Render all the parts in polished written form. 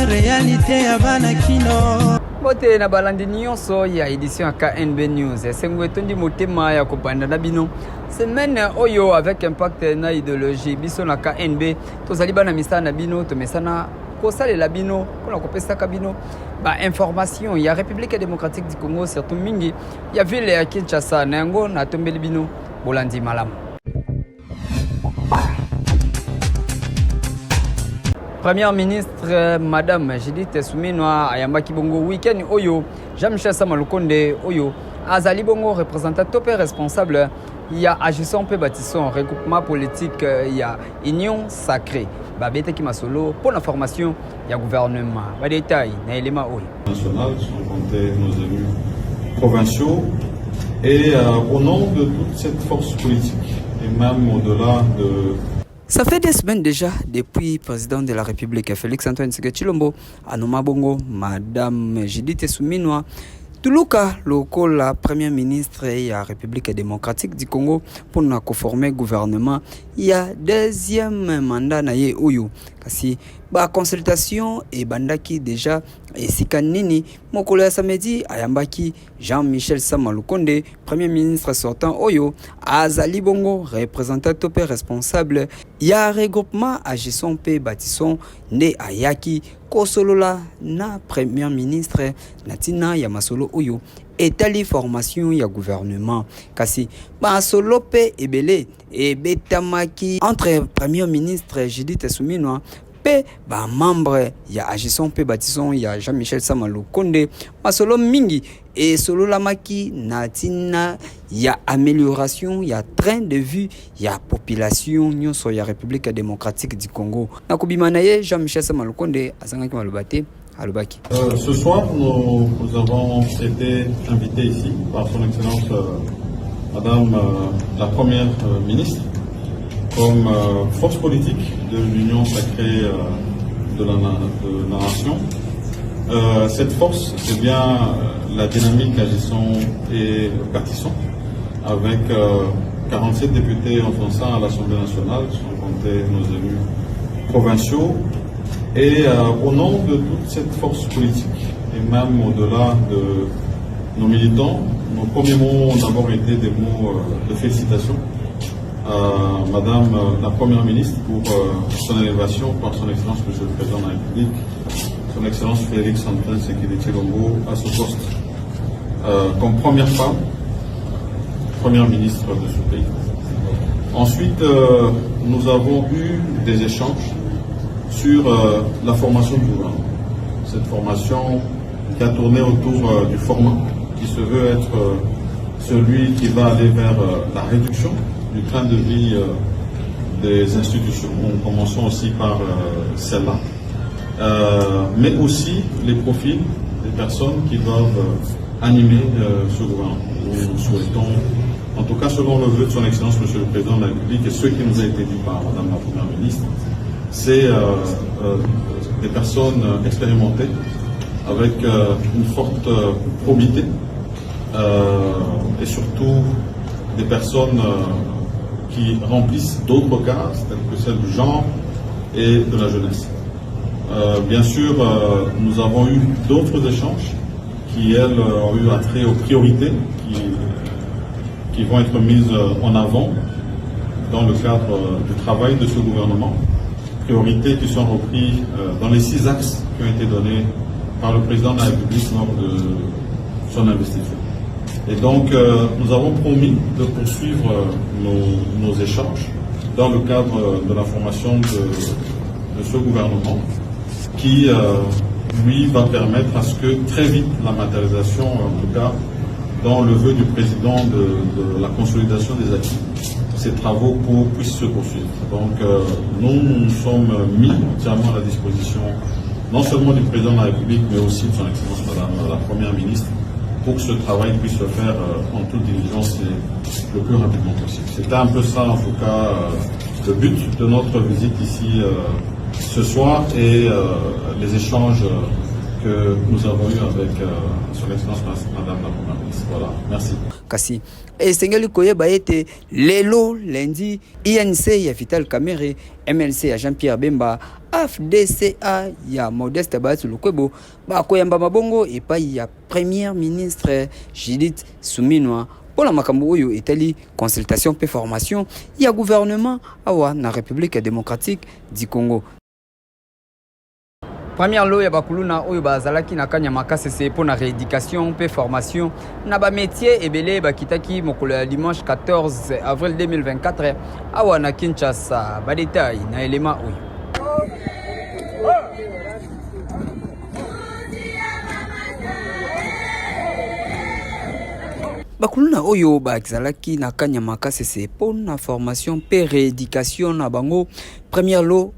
réalité ya bana kino. Bote na balandi nyonso ya édition KNB News. Sengwe tondi motema ya kopanda na bino. Semaine oyo avec impact na idéologie biso na KNB tozali bana misana na bino to mesana kosalela bino kona kopesaka bino ba information ya République démocratique du Congo surtout mingi ya ville ya Kinshasa na yango na tombeli bino bolandi malamu. Première ministre Madame Judith Suminwa ayambaki bongo week-end oyo Jean-Michel Sama Lukonde oyo azali bongo représentant topé responsable ya agissant pe bâtissant regroupement politique ya Union Sacrée babetaki masolo pour la formation ya gouvernement ba détail na élément oyo national sont comptés nos élus provinciaux et au nom de toute cette force politique et même au-delà de. Ça fait des semaines déjà depuis le président de la République, Félix-Antoine Tshisekedi Tshilombo, à Nomabongo, Madame Judith Suminwa, Tuluka, la première ministre de la République démocratique du Congo, pour nous conformer au gouvernement, il y a deuxième mandat na ye oyo. Kasi ba consultation et bandaki déjà et sikanini mokolo ya samedi ayambaki Jean-Michel Sama Lukonde premier ministre sortant oyo azali bongo représentant topé responsable ya regroupement agissant pe bâtissons ne ayaki kosolola na premier ministre natina ya masolo oyo etali formation ya gouvernement kasi ba solo pe ebele et betamaki entre premier ministre Judith Suminwa pe ba membre ya agissant pe bâtissons ya Jean-Michel Sama Lukonde masolo mingi et solo lamaki natina ya amélioration ya train de vie ya population nyonso ya République démocratique du Congo nakobimana ye Jean-Michel Sama Lukonde azangaki malobate. Ce soir, nous avons été invités ici par son Excellence Madame la Première ministre comme force politique de l'Union Sacrée de la Nation. Cette force, c'est bien la dynamique agissant et bâtissant avec 47 députés en fonçant à l'Assemblée nationale, sans compter nos élus provinciaux. Et au nom de toute cette force politique, et même au-delà de nos militants, nos premiers mots ont d'abord été des mots de félicitations à Madame la Première ministre pour son élévation par son Excellence Monsieur le Président de la République, son Excellence Félix-Antoine Tshisekedi Tshilombo à ce poste comme première femme, Première ministre de ce pays. Ensuite, nous avons eu des échanges sur la formation du gouvernement. Cette formation qui a tourné autour du format, qui se veut être celui qui va aller vers la réduction du train de vie des institutions. Nous commençons aussi par celle-là, mais aussi les profils des personnes qui doivent animer ce gouvernement. Nous souhaitons, en tout cas selon le vœu de son Excellence Monsieur le Président de la République et ce qui nous a été dit par Madame la Première ministre, c'est des personnes expérimentées avec une forte probité et surtout des personnes qui remplissent d'autres cases telles que celles du genre et de la jeunesse. Bien sûr, nous avons eu d'autres échanges qui, elles, ont eu attrait aux priorités qui vont être mises en avant dans le cadre du travail de ce gouvernement. Priorités qui sont reprises dans les 6 axes qui ont été donnés par le président de la République lors de son investiture. Et donc, nous avons promis de poursuivre nos échanges dans le cadre de la formation de ce gouvernement qui, lui, va permettre à ce que très vite la matérialisation, en tout cas, dans le vœu du président de la consolidation des acquis, ces travaux puissent se poursuivre. Donc nous sommes mis entièrement à la disposition non seulement du président de la République, mais aussi de son Excellence Madame la Première ministre, pour que ce travail puisse se faire en toute diligence et le plus rapidement possible. C'était un peu ça, en tout cas, le but de notre visite ici ce soir et les échanges que nous avons eu avec son excellence Madame la Première ministre. Voilà, merci. Kasi esengeli koyeba ete lelo lundi INC ya Vital Kamerhe, MLC ya Jean-Pierre Bemba, AFDCA ya Modeste Bahati Lukwebo bakoyamba mabongo epai ya Premier ministre Judith Suminwa pour la makambo oyo etali consultation pe formation ya gouvernement awa na République démocratique du Congo. Première loi ya bakuluna oyo bazalaki na kanya makasese pour na rééducation pe formation na ba métier ebele bakitaki mokolo ya dimanche 14 avril 2024 awa na Kinshasa. Ba détail na élément oyo. Bakuluna oyo bazalaki na kanya makasese pour na formation pe rééducation na bango. Première loi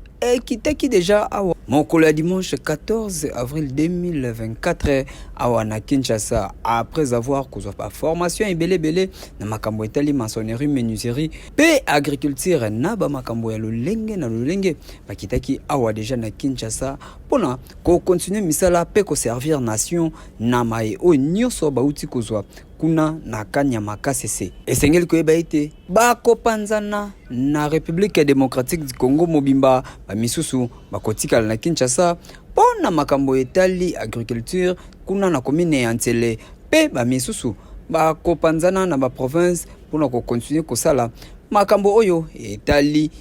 kitaki déjà awa mokolo ya dimanche 14 avril 2024 awa na Kinshasa après avoir kozwa ba formation ebele na makambo etali maçonnerie, menuiserie pe agriculture na ba makambo ya lolenge na lolenge bakitaki awa déjà na Kinshasa pona ko continuer misala pe ko servir nation na mai o nyonso bauti kozwa kuna na kanya makasese. Esengeli koyeba ete bakopanzana na République démocratique du Congo mobimba bamisusu bakotikala na Kinshasa pona makambo etali agriculture kuna na commune ya Ntele pe bamisusu bakopanzana na ba province pona ko continuer kosala makambo oyo etali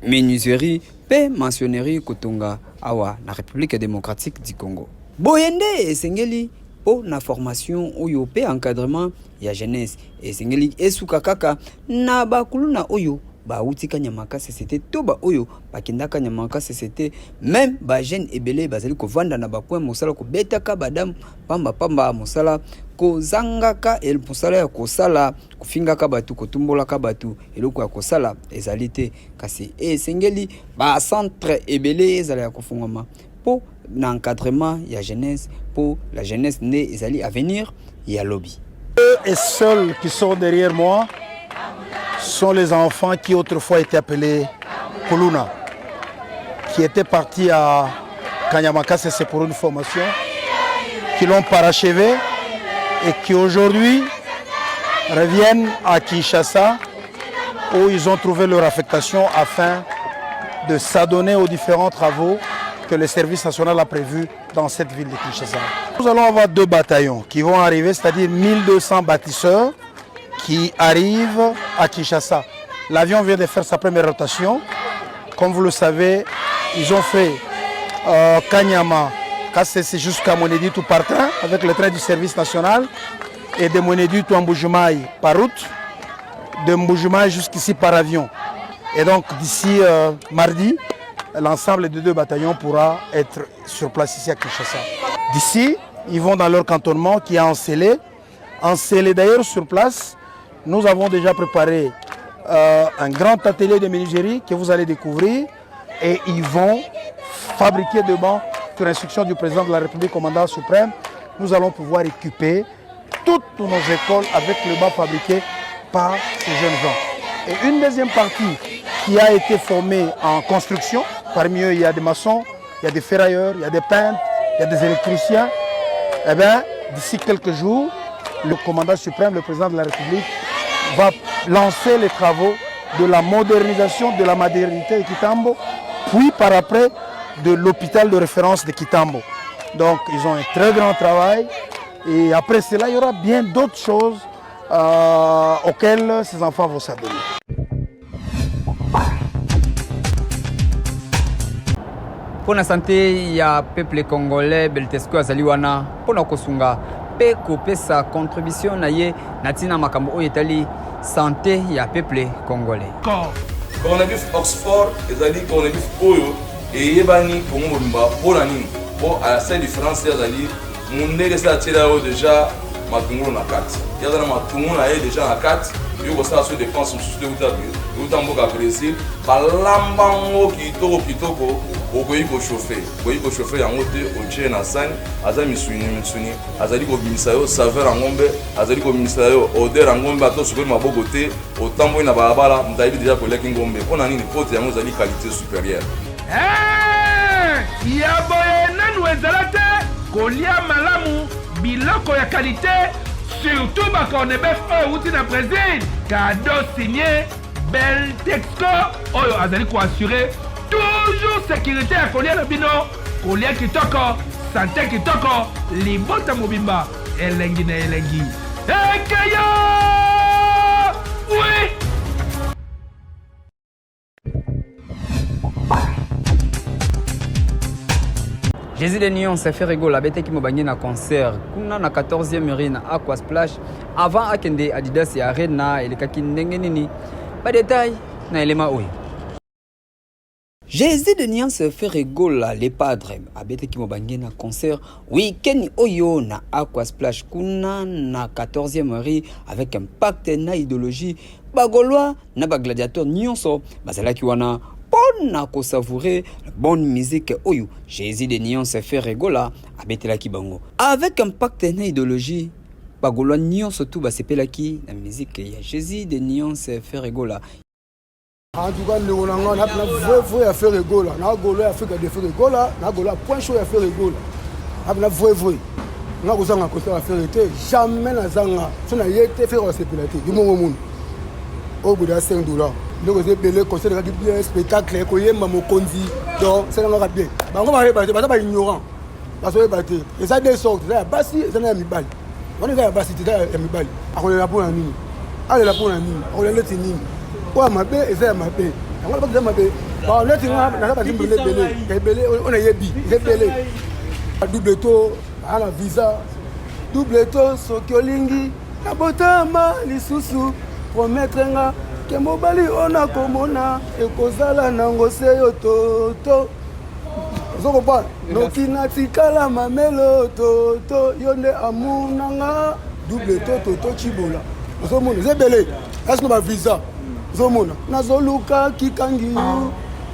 menuiserie pe maçonnerie kotonga awa na République démocratique du Congo. Boyende esengeli po na formation oyo pe encadrement ya jeunesse esengeli esuka kaka na bakuluna oyo ba utika nyamaka CCT to ba oyo bakindaka nyamaka CCT même ba jeune ebele bazali ko vanda na ba point mosala ko betaka badam pamba mosala ko zangaka el mosala ya kosala kufingaka batu kotumbolaka batu eloko ya kosala ezalite kasi esengeli ba centre ebele ezali ya kofungama pour l'encadrement de la jeunesse, pour la jeunesse née et à venir, il y a lobby. Eux et seuls qui sont derrière moi sont les enfants qui autrefois étaient appelés Kuluna, qui étaient partis à Kanyamaka, c'est pour une formation, qui l'ont parachevé et qui aujourd'hui reviennent à Kinshasa où ils ont trouvé leur affectation afin de s'adonner aux différents travaux que le service national a prévu dans cette ville de Kinshasa. Nous allons avoir 2 bataillons qui vont arriver, c'est-à-dire 1200 bâtisseurs qui arrivent à Kinshasa. L'avion vient de faire sa première rotation. Comme vous le savez, ils ont fait Kanyama, Kassese jusqu'à Moneditu par train, avec le train du service national, et de Moneditu à Mbujimaï par route, de Mbujimaï jusqu'ici par avion. Et donc d'ici mardi, l'ensemble des 2 bataillons pourra être sur place ici à Kinshasa. D'ici, ils vont dans leur cantonnement qui est encelé. Encelé d'ailleurs sur place, nous avons déjà préparé un grand atelier de menuiserie que vous allez découvrir et ils vont fabriquer devant, sur instruction du président de la République, commandant suprême, nous allons pouvoir équiper toutes nos écoles avec le bas fabriqué par ces jeunes gens. Et une deuxième partie qui a été formée en construction. Parmi eux, il y a des maçons, il y a des ferrailleurs, il y a des peintres, il y a des électriciens. Eh bien, d'ici quelques jours, le commandant suprême, le président de la République, va lancer les travaux de la modernisation de la maternité de Kitambo, puis par après de l'hôpital de référence de Kitambo. Donc, ils ont un très grand travail. Et après cela, il y aura bien d'autres choses auxquelles ces enfants vont s'adonner. Pour la santé ya peuple congolais Beltesco azaliwana pour na kosunga pe kopesa contribution na ye natina makambo oyo etali santé ya peuple congolais. Coronavirus Oxford ezali coronavirus oyo eyebani Congo mobimba pona nini po à la seule différence ezali mundele sa tira o déjà matungulu na kati yazana matungulu na ye déjà na kati yo ko sa so dépense sous de utamboka Brésil balambango kitoko okoyi ko chauffer yango te otie na sani aza misuni azali ko bimisa yo saveur ya ngombe azali ko bimisa yo odeur ya ngombe ato sukoli maboko te otamboyi na balabala mutayibi déjà koleki ngombe mpona nini pote yango ezali qualité supérieure. kolia malamu biloko ya qualité, surtout bacorne bœuf outi na Brésil. Cadeau signé Bel Texco oyo azali ko assurer toujours sécurité ya kolia na bino, kolia kitoko, santé kitoko, libota mobimba elengi na elengi. Ekeyo! Oui! Jésus de Nyon s'est fait rigoler avec qui m'a na concert. Kuna na 14e urine Aqua Splash avant akende Adidas ya Arena et le kaki ndenge nini. Pas de détail na elema oyo. Jésus de Nyon se fait rigoler les padres avec qui m'a na concert week-end oyo na Aqua Splash kuna na 14e urine avec un pacte na idéologie bagolois na ba gladiateur nyonso bazalaki wana na ko savourer la bonne musique oyo Jésus de Nyon se fait rigoler abetela kibango avec un pacte na idéologie bagolo Nyon surtout ba sepelaki la musique ya Jésus de Nyon se fait rigoler en tout cas nous on a vrai faire rigoler na golo Afrique de faire rigoler na golo point chaud ya faire rigoler na vrai na ko zanga ko faire été jamais na zanga so na yete faire sepelati du monde au bout de $5 donc c'est belé conseil de bien spectacle ko yemba mokonzi donc c'est nga bien bango ba ignorant parce que baté et ça des sortes ça basi ça na mibali on est là basi ça ya mibali akolela la pona nini ale la pona nini akolela leti nini kwa mabe et ça mabe on va pas mabe ba leti nga na ba dimbele belé on a yebi c'est belé double to ala visa double to sokolingi na botama lisusu promettre nga ke mobali ona komona ekozala nango seyo toto zokopa nokina tikala mamelo toto yonde amunanga double toto chibola ozomona zebele asino ba visa ozomona nazoluka kikangi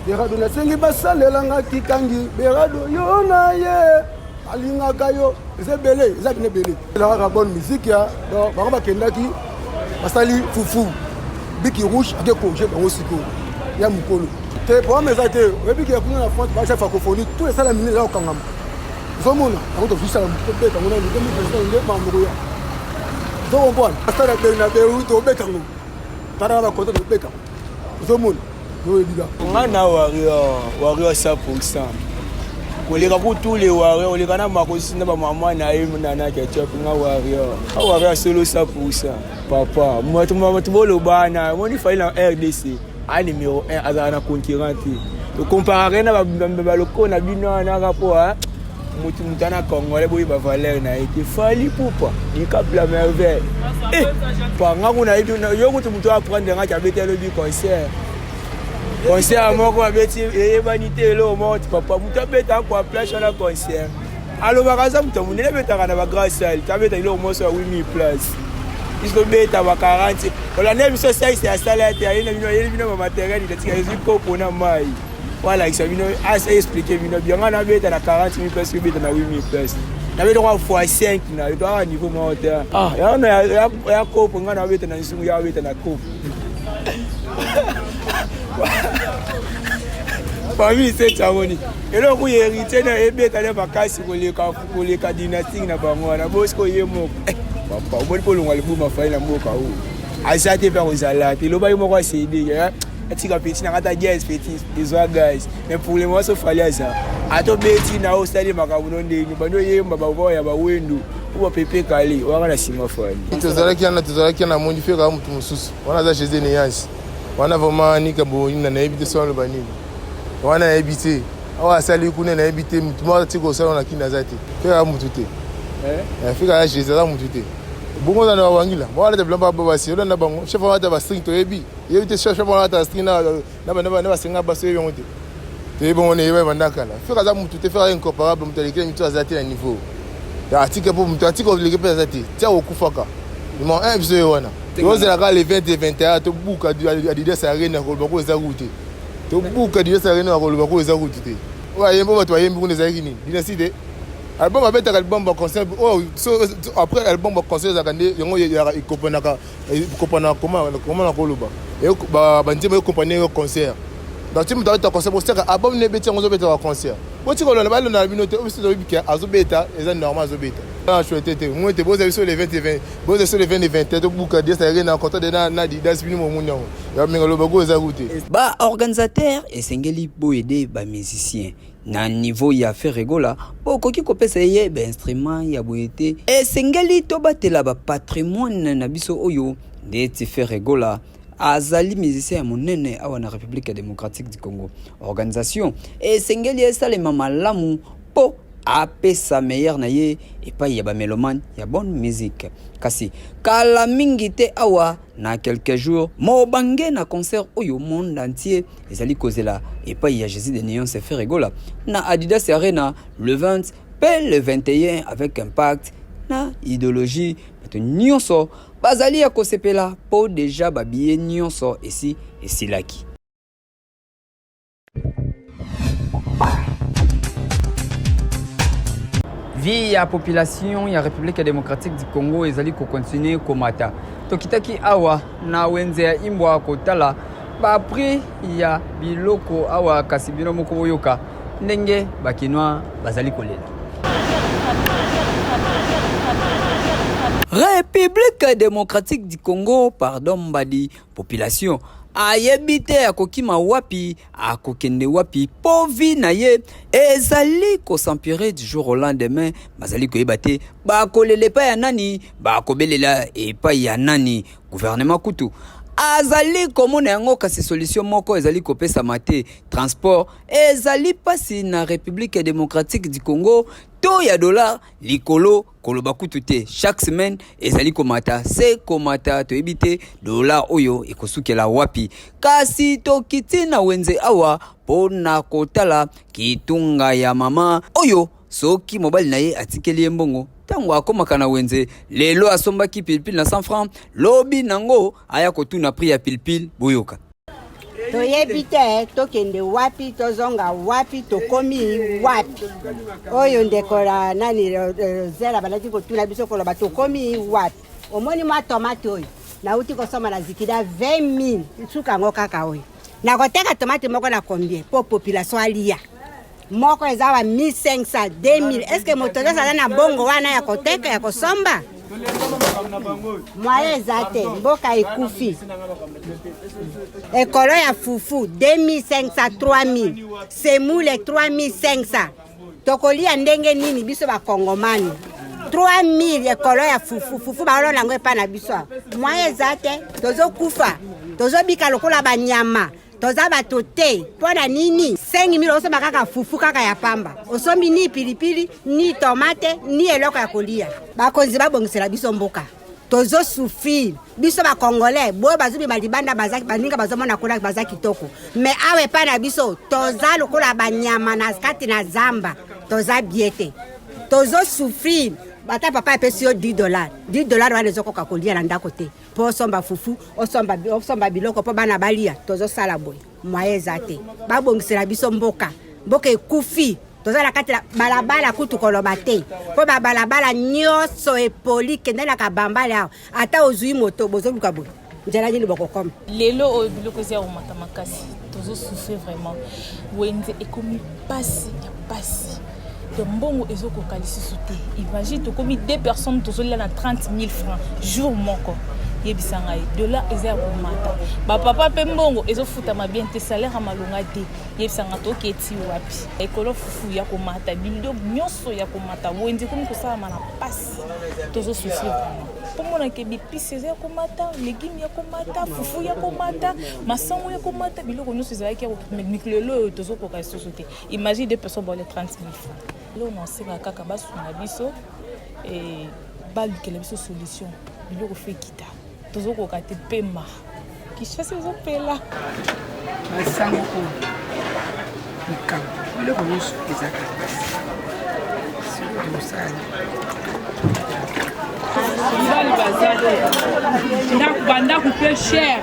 berado nasengi basalelanga kikangi berado yona ye alingaka yo zebele ezabine bele la bonne musique ya donc bako bakendaki basali fufu biki rouge avec congé dans aussi ko ya mukolo te pour mes até biki ya kuna na France ba chef francophonie tous les salles minés là au Kangam zomona on to visa to beta on a le président de mambo ya donc bon asta na be to beta no tara ba ko to beta zomona yo diga ngana wario 100% koleka ku tous les wario oleka na makosi na ba mama na ye na ketchup nga wario solo 100%. Papa, moi tu bolo bana, moi il fallait en RDC, à numéro 1 à concurrent. To comparer na ba loko na bino na rapport hein. Mutu mutana Congolais boy ba valeur na été fali poupa, il cap la merveille. Eh, pa nga kuna yo mutu mutu apprendre nga kabete le bi concert. Concert moko abeti e vanité lo mo papa mutu beta kwa plage na concert. Alors bakaza mutu munene beta kana ba grâce salle, tabeta ile au moins sur 8000 places. Ils ont mis à 40. On a même ça c'est à salaire il y a une matériel il a dit pour na mai. Voilà, il s'est expliqué bien on a mis à 40 000 places mais dans 8 000 places. On avait droit fois 5 na il doit niveau monter. Ah, il y a copo on a mis dans nsumu ya weta na copo. Famille c'est chamoni. Et là où il hérité na ebeta na vacances pour les cas dynastique na bango na bosco yemo. Papa, on peut le voir le bout ma faille na mboka ou. Azate faire aux alates. Le bail moko c'est idée. Ati ka petit na kata guys petit. Ils ont guys. Mais pour le moment ça fallait ça. Ato beti na au stade makabuno ndeni. Bando yemba ba ya ba wendo. Uba pepe kali. Waka na sima fali. Tuzalaki na modifier kama mtu mususu. Wana za Jésus ne yansi. Wana vraiment ni kabo ina na ebite so lo banini. Wana ebite. Awa sali kuna na ebite mtu mwa tiko so na kina zati. Fera mtu te. Fika ya Jésus za mtu te. Bongo na wangila moi de blamba baba si on na bango chef wa ta ba string to yebi yebite chef wa ta string na ba singa ba so yonte te bongo ne yeba bandakala fika za mutu te faire incomparable mutu lekele mutu azati na niveau ya atike pour mutu atike obligé pe azati tia okufaka mo un biso yona to zela ka le 20 et 21 to buka Adidas Arena ko bako za route to buka Adidas Arena ko bako za route te wa yembo ba to yembo ne za kini dinaside album avec album concert après album concert zakande yango ya kopana comment na koloba et ba ndima compagnie concert donc tu me donnes ton concert pour dire ah bon ne bêtise on bêta concert bon tu connais pas le na binote aussi de bika azo bêta et normal azo bêta ah chouette moi te bose sur les 20 et 20 bose sur les 20 et 20 te buka dia ça rien en contact de na di das bino mo munyo ya mengalo bago za route ba organisateur esengeli boyede ba musicien na niveau ya Ferregola bokoki kopesa ye ba instrument ya boyete esengeli to batela ba patrimoine na biso oyo ndeti Ferregola azali musicien ya monene awa na République démocratique du Congo. Organisation esengeli esalema malamu po apesa meilleur na ye epai ya ba mélomane ya bonne musique. Kasi kala mingi te awa na quelques jours mobange na concert oyo monde entier ezali kozela epai ya Jésus de Néon se Ferregola na Adidas Arena le 20 pe le 21 avec impact na idéologie bato nyonso bazali ya kosepela po deja babiye nyonso esi esilaki. Vie ya population ya République démocratique du Congo ezali ko continuer komata. Tokitaki awa na wenze ya imbwa kotala ba prix ya biloko awa kasibino moko boyoka ndenge bakinwa bazali kolela. République démocratique du Congo, pardon mbadi, population ayebite akokima wapi akokende wapi povi na ye ezali ko s'empirer du jour au lendemain bazali ko yebate ba kolele pa ya nani ba kobelela e pa ya nani gouvernement kutu azali komona yango kasi solution moko ezali kopesa mate transport ezali pasi na République démocratique du Congo to ya dollar likolo koloba kutu te chaque semaine ezali komata se komata to ebite dollar oyo ekosukela wapi kasi to kitina wenze awa pona kotala kitunga ya mama oyo soki mobile na ye atikeli mbongo tango akomaka na wenze lelo asombaki pilipili na 100 francs lobi nango aya kotuna prix ya pilipili boyoka toyebi te tokende wapi tozonga wapi tokomi wapi oyo ndekola nani zela balaki kotuna biso koloba tokomi wapi omoni mwa tomate oyo nauti kosoma na zikida 20 000 suka ngo kaka oyo nakoteka tomate moko na combien po population alia moko ezawa 1500 2000 est-ce que moto za na bongo wana ya koteka ya kosomba moye zate mboka ekufi ekolo ya fufu 2500 3000 semule 3500 tokolia ndenge nini biso ba kongomani 3000 ekolo ya fufu baolo nango epa na biso moye zate tozo kufa tozo bika lokola banyama toza bato te pona nini 5000 osomba kaka fufu kaka ya pamba osombi ni pilipili ni tomate ni eloko ya kolia bakonzi babongisela biso mboka tozo souffrir biso ba congolais boye bazubi malibanda bazaki baninga bazomona kola bazaki kitoko mais awe pa na biso toza lokola banyama na kati na zamba toza biete tozo souffrir bata papa epesi yo $10 wana ezokoka kolia na ndako te po osomba fufu osomba biloko po bana balia tozosala boye moye eza te babongisela biso mboka ekufi toza na kati balabala kutu koloba te po babalabala nyonso epoli kende na kabambale awa ata ozwi moto bozoluka boye njala nini bokokoma lelo oyo biloko eza ya komata makasi tozosouffrir vraiment wenze ekomi pasi ya pasi de mbongo ezoko kalisisi te imagine to komi 2 personnes tozolia na 30 000 francs jour moko yebisanga dollar eza komata ba papa pe mbongo ezofutama bien te salaire malonga te yebisanga to keti wapi ekolo fufu ya komata bilio nyonso ya komata wenze komi kosala mana pasi tozosouffrir pomona ke bipisi eza komata légumes ya komata fufu ya komata masango ya komata biloko nyonso eza ki miklelo tozokoka soso te imagine 2 personnes pour les 30 000 francs. Là on sait kaka basu na biso et balukela biso solution biloko fe kita tozokoka te pema kishasa ezopela masango ko mikam biloko nyonso ezaka sala Ibali bazali banda couper cher.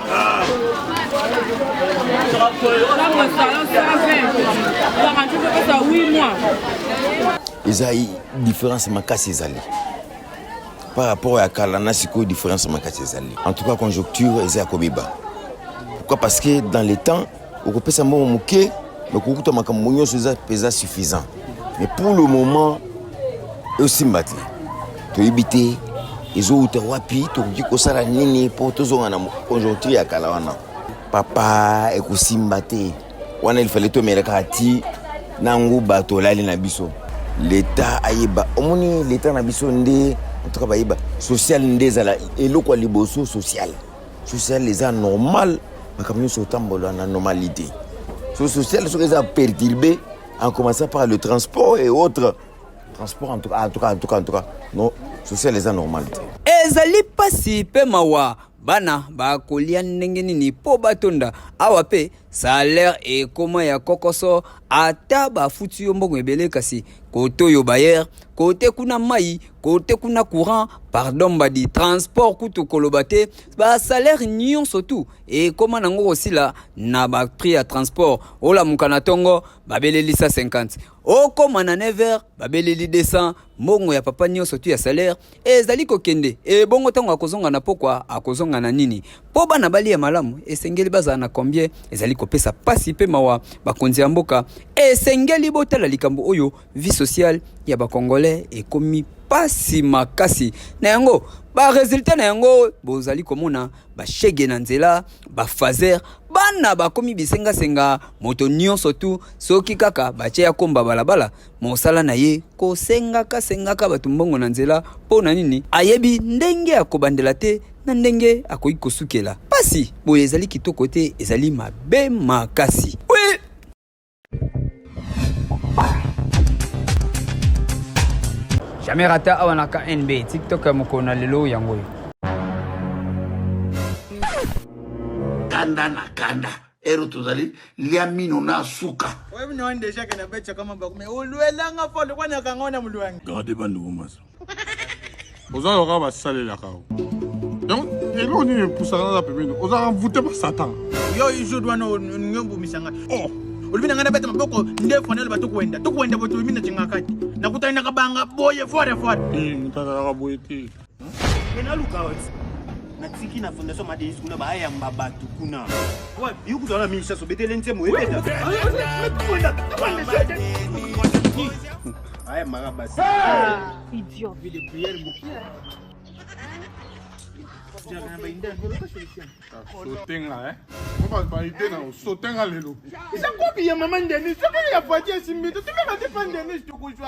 Ezali différence makasi ezali par rapport à Kalana siko différence makasi ezali en tout cas conjoncture ezali kobiba. Pourquoi? Parce que dans les temps okopesa mbongo moke mais kokuta makambo nyonso eza suffisant. Mais pour le moment osimba te toyebi te ezouta wapi tokoki kosala nini mpo tozonga na conjoncture ya kala wana. Papa ekosimba te wana il fallait tomela kati nangu bato olali na biso. L'État ayeba omoni l'État na biso nde en tout cas bayeba social nde ezala eloko ya liboso social eza normal makambo nyonso otambola na normalité. Social soki eza perturbé en commençant par le transport et autres transport en tout cas non social eza normal te. Ezali pasi pe mawa bana bakolia ndenge nini po batonda awa pe salaire ekoma ya kokoso ata bafuti yo mbongo ebele kasi kote oyo bayer kote kuna mai kote kuna courant pardon badi transport kutu koloba te ba salaire nyonso tu ekoma nango kosila na ba prix ya transport ola mukana tongo babeleli 150 okoma na 9h babeleli 200 mbongo ya papa nyonso tu ya salaire ezali kokende bongo tango akozonga na pokwa akozonga na nini po bana bali ya malamu esengeli bazala na combien ezali kopesa pasi pe mawa bakonzi ya mboka esengeli botala likambo oyo vie sociale ya bakongolais ekomi pasi makasi na yango ba resultat na yango bozali komona ba shege na nzela ba fazer bana bakomi bisenga senga moto nyonso tu soki kaka bache ya komba balabala mosala na ye ko senga ka batu mbongo na nzela po na nini ayebi ndenge akobandela te na ndenge akoyi kosukela pasi boye ezali kitoko te ezali mabe makasi. Oui. Jamais rata awana ka NB TikTok mokona lelo yango. Kanda ero tozali liamino na suka. Wewe ni wande shaka na becha kama bakume uluelanga folo kwanya kangona muluwangi. Gade bandu bomaso. Oza yoka basalela kao. Donc elo ni pusana za pemeno. Oza mvute ba satan. Yo ijodwa no nyombo misanga. Oh. Ulibina ngana beta maboko ndefu anelo batukwenda. Tukwenda boto mina chingakati. Nakutaina kabanga boye fore. Mutaka kaboye ti. Kena luka wati. Natiki na fondation madesi kuna bahaya mbabatu kuna. Wa biyu kuzala misha so betele ntemo ebeta. Aya marabasi. Idiot. Vile prière beaucoup. Sotenga ba ide na sotenga lelo. Isa kopi ya mama ndeni, soko ya patia simito, tu mema te pande ndeni tukujwa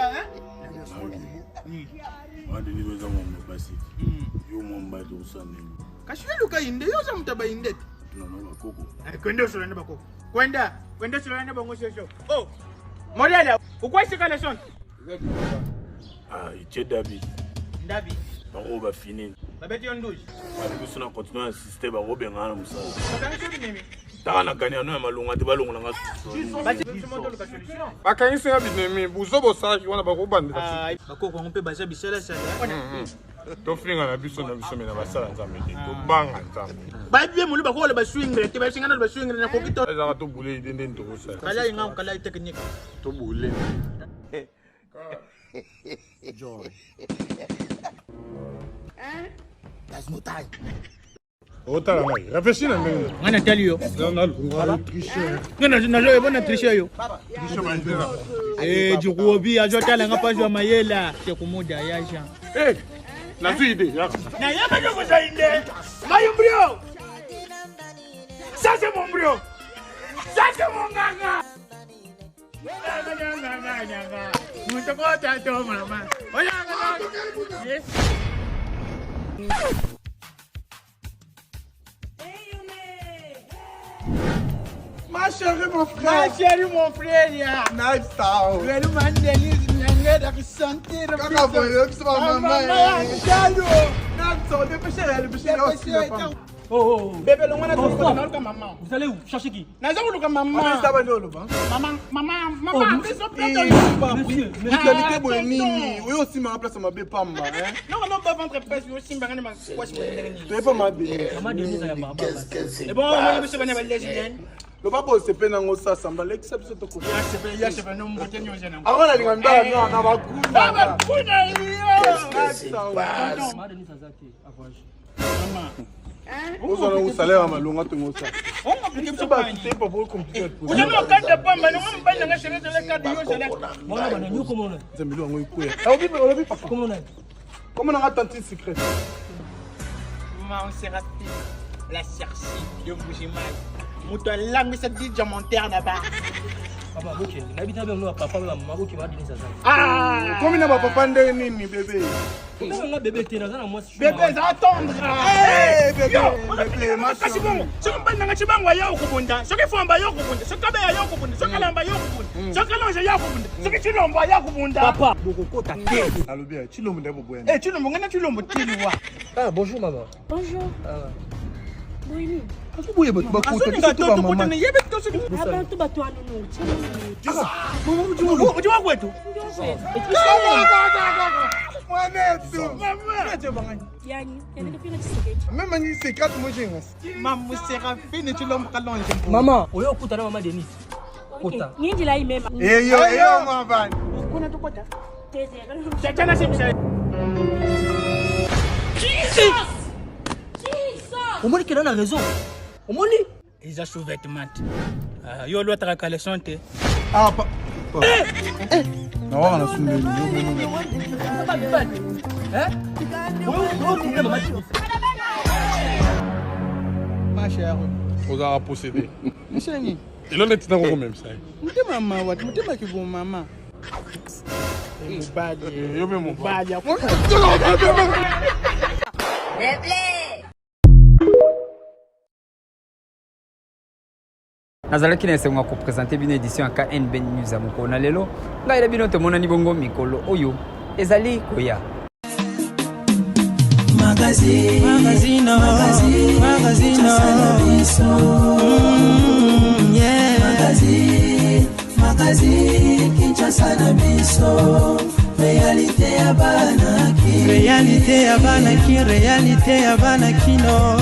Wadi ni weza mwamba basi. Yo mwamba do usane. Kashiwe luka inde, yo sa mutaba inde. Tunaona koko. Kwenda usulane bako. Kwenda usulane bongo shosho. Oh. Moriala, ukwasi kala son. Iche David. David. Bako ba fini. Babeti on douche. Bako suna continue à assister bako bengana musala. Bakani shobi nemi. Takana kanya no ya malunga te balongola nga. Bati moto luka solution. Bakanyisa ya binemi buzobo saki wana bako bandela. Bako ko mpe basha bisala sala. To flinga na biso mena basala nzambe te. To banga nzambe. Ba bien mulu bako le baswingre te basingana le baswingre na kokito. Eza to bule idende ntoko sala. Kala inga kala technique. To bule. Joy. There's no time. Otala mai. Réfléchis na ndenge. Ngana tell you. Ngana tricher. Ngana jo ebona tricher yo. Tricher ba ndela. Jukuobi ajo tala ngapa jo mayela te kumuda yaja. Na tu idée. Na yaba jo ko inde. Mayo brio. Ça c'est mon brio. Ça c'est mon ganga. Ganga. Muito kota to mama. Oya ganga. Yes. Ma chérie, mon frère. Ma chérie, mon frère, ya. Nice town. Le mandeli ngeda kisanti. Kaka boyo, kisema mama. Jalo. Nato, dépêchez. Oh, bébé, le mwana to na maman. Vous allez où? Chercher qui? Na zo luka maman. Maman, biso peta yo. Monsieur, Qualité boye nini? Oyo aussi ma place ma be pamba, hein. Non, pas ventre presse, yo simba ngani ma kwashi ngani. Tu es pas ma be. Maman Denise ya baba. Et bon, moi biso bana ba legend. Le papa se pe nango sasa mbala exception to ko. Ya se pe no mbote nyo jana. Akona linganda na bakunda. Baba kuna yo. Maman Denise azaki avoyage. Maman. Vous avez un salaire à ma longue ça. On applique ça pas. C'est pas pour compliqué. Vous avez un cadre de pomme, mais on va pas dans le cadre de salaire. Moi, on comment on est? C'est million en couille. Ah oui, mais on a vu pas. Comment on est? Comment on a tenté secret? Maman, on s'est raté. La chercher, de bouger mal. Mouton langue, ça dit diamantaire là-bas. Papa, ok. N'habite avec nous, papa, maman, qui va donner ça. Ah! Comment il n'a pas papa nini, bébé? Comment on a bébé, t'es dans moi? Bébé, ça attendre. Eh, bébé, ma chérie. Bon, ce qu'on parle dans le chibango, il y a au Kubunda. Ce qu'il faut en bas, il y a au Kubunda. Ce qu'il y a au Kubunda. Ce qu'il y a en bas, il y a au Kubunda. Ce qu'il y a au Kubunda. Ce qu'il y a en bas, il y a au Kubunda. Papa, beaucoup t'inquiète. Allô bien, tu l'as monté pour boire. Eh, tu l'as monté, tu l'as monté, tu vois. Ah, bonjour maman. Bonjour. Oui. Vous avez pas côté de tout maman. Ah ben tout bateau à nous. Tu vois quoi tout? Même si c'est 4 mois, j'ai maman Séraphine, tu l'as calonge. Maman, on a écouté maman Denis. Kota. Ni dit là il même. Eh yo, maman. On a tout quoi? C'est quand c'est ça. Jesus! Au moins qu'il a raison. Au moins ils ont sous-vêtements. Yo l'autre à collection te. Ah pas. Non, on a soulevé. Hein? Ma chère. Vous avez possédé. Chérie. Il en est dans le même ça. Mute maman, what? Mute ma qui bon maman. Yo même mon bad. nazalaki na esengo ya kopresente bino édition ya KNB News ya mokolo na lelo ngai na bino tomonani bongo mikolo oyo ezali koya Réalité ya bana kino